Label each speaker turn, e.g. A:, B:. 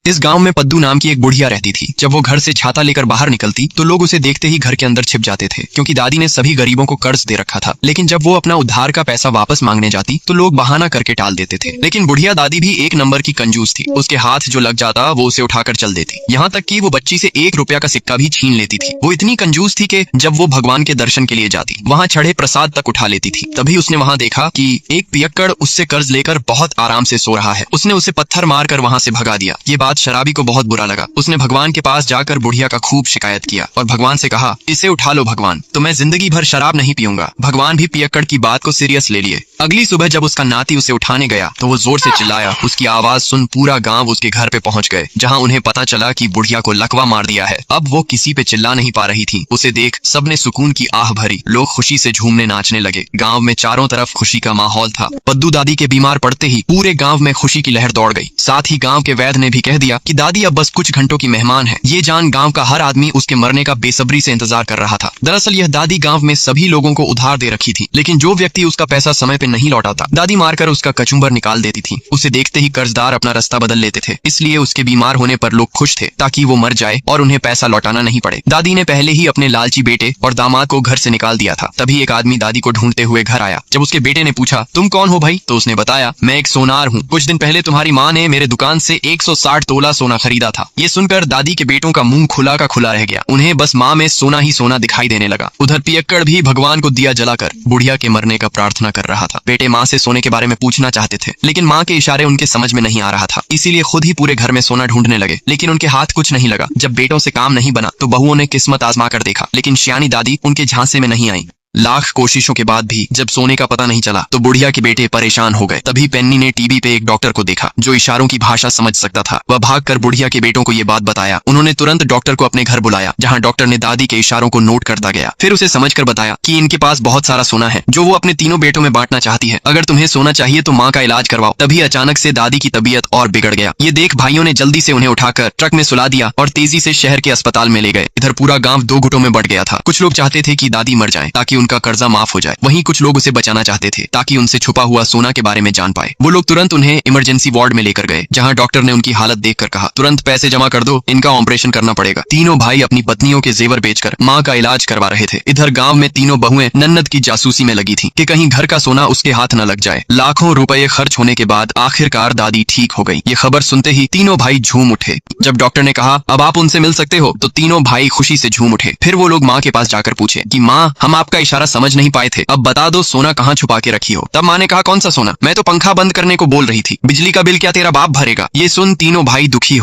A: इस गांव में पद्दू नाम की एक बुढ़िया रहती थी। जब वो घर से छाता लेकर बाहर निकलती तो लोग उसे देखते ही घर के अंदर छिप जाते थे, क्योंकि दादी ने सभी गरीबों को कर्ज दे रखा था। लेकिन जब वो अपना उधार का पैसा वापस मांगने जाती तो लोग बहाना करके टाल देते थे। लेकिन बुढ़िया दादी भी एक नंबर की कंजूस थी। उसके हाथ जो लग जाता वो उसे उठाकर चल देती। यहाँ तक कि वो बच्ची से 1 रुपया का सिक्का भी छीन लेती थी। वो इतनी कंजूस थी कि जब वो भगवान के दर्शन के लिए जाती वहाँ चढ़े प्रसाद तक उठा लेती थी। तभी उसने वहाँ देखा कि एक पियक्कड़ उससे कर्ज लेकर बहुत आराम से सो रहा है। उसने उसे पत्थर मारकर वहाँ से भगा दिया। ये बात शराबी को बहुत बुरा लगा। उसने भगवान के पास जाकर बुढ़िया का खूब शिकायत किया और भगवान से कहा, इसे उठा लो भगवान, तो मैं जिंदगी भर शराब नहीं पीऊंगा। भगवान भी पियक्कड़ की बात को सीरियस ले लिए। अगली सुबह जब उसका नाती उसे उठाने गया तो वो जोर से चिल्लाया। उसकी आवाज सुन पूरा गांव उसके घर पे पहुंच गए, जहां उन्हें पता चला कि बुढ़िया को लकवा मार दिया है। अब वो किसी पे चिल्ला नहीं पा रही थी। उसे देख सबने सुकून की आह भरी। लोग खुशी से झूमने नाचने लगे। गांव में चारों तरफ खुशी का माहौल था। पद्दू दादी के बीमार पड़ते ही पूरे गांव में खुशी की लहर दौड़ गई। साथ ही गांव के वैद्य ने भी कह दिया कि दादी अब बस कुछ घंटों की मेहमान है। ये जान गांव का हर आदमी उसके मरने का बेसब्री से इंतजार कर रहा था। दरअसल यह दादी गांव में सभी लोगों को उधार दे रखी थी, लेकिन जो व्यक्ति उसका पैसा समय पे नहीं लौटाता दादी मारकर उसका कचुम्बर निकाल देती थी। उसे देखते ही कर्जदार अपना रास्ता बदल लेते थे। इसलिए उसके बीमार होने पर लोग खुश थे ताकि वो मर जाए और उन्हें पैसा लौटाना नहीं पड़े। दादी ने पहले ही अपने लालची बेटे और दामाद को घर से निकाल दिया था। तभी एक आदमी दादी को ढूंढते हुए घर आया। जब उसके बेटे ने पूछा, तुम कौन हो भाई? तो उसने बताया, मैं एक सोनार हूँ। कुछ दिन पहले तुम्हारी माँ ने मेरे दुकान से 160 तोला सोना खरीदा था। ये सुनकर दादी के बेटों का मुंह खुला का खुला रह गया। उन्हें बस माँ में सोना ही सोना दिखाई देने लगा। उधर पियक्कड़ भी भगवान को दिया जलाकर बुढ़िया के मरने का प्रार्थना कर रहा था। बेटे माँ से सोने के बारे में पूछना चाहते थे, लेकिन माँ के इशारे उनके समझ में नहीं आ रहा था। इसीलिए खुद ही पूरे घर में सोना ढूंढने लगे, लेकिन उनके हाथ कुछ नहीं लगा। जब बेटों से काम नहीं बना तो बहुओं ने किस्मत आजमा कर देखा, लेकिन सियानी दादी उनके झांसे में नहीं आई। लाख कोशिशों के बाद भी जब सोने का पता नहीं चला तो बुढ़िया के बेटे परेशान हो गए। तभी पेन्नी ने टीवी पे एक डॉक्टर को देखा जो इशारों की भाषा समझ सकता था। वह भागकर बुढ़िया के बेटों को ये बात बताया। उन्होंने तुरंत डॉक्टर को अपने घर बुलाया, जहां डॉक्टर ने दादी के इशारों को नोट करता गया। फिर उसे समझकर बताया कि इनके पास बहुत सारा सोना है जो वो अपने तीनों बेटों में बांटना चाहती है। अगर तुम्हें सोना चाहिए तो माँ का इलाज करवाओ। तभी अचानक से दादी की तबीयत और बिगड़ गया। ये देख भाइयों ने जल्दी से उन्हें उठाकर ट्रक में सुला दिया और तेजी से शहर के अस्पताल में ले गए। इधर पूरा गाँव 2 गुटों में बंट गया था। कुछ लोग चाहते थे कि दादी मर जाए ताकि उनका कर्जा माफ जाए। वहीं कुछ लोग उसे बचाना चाहते थे ताकि उनसे छुपा हुआ सोना के बारे में जान पाए। वो लोग तुरंत उन्हें इमरजेंसी वार्ड में लेकर गए, जहां डॉक्टर ने उनकी हालत देखकर कहा, तुरंत पैसे जमा कर दो, इनका ऑपरेशन करना पड़ेगा। तीनों भाई अपनी पत्नियों के जेवर बेचकर माँ का इलाज करवा रहे थे। इधर गांव में तीनों बहुएं नन्नत की जासूसी में लगी थी कि कहीं घर का सोना उसके हाथ न लग जाए। लाखों रुपए खर्च होने के बाद आखिरकार दादी ठीक हो गई। ये खबर सुनते ही तीनों भाई झूम उठे। जब डॉक्टर ने कहा, अब आप उनसे मिल सकते हो, तो तीनों भाई खुशी से झूम उठे। फिर वो लोग माँ के पास जाकर पूछे कि माँ, हम आपका इशारा समझ नहीं पाए थे, अब बता दो सोना कहाँ छुपा के रखी हो। तब माँ ने कहा, कौन सा सोना? मैं तो पंखा बंद करने को बोल रही थी। बिजली का बिल क्या तेरा बाप भरेगा? ये सुन तीनों भाई दुखी हो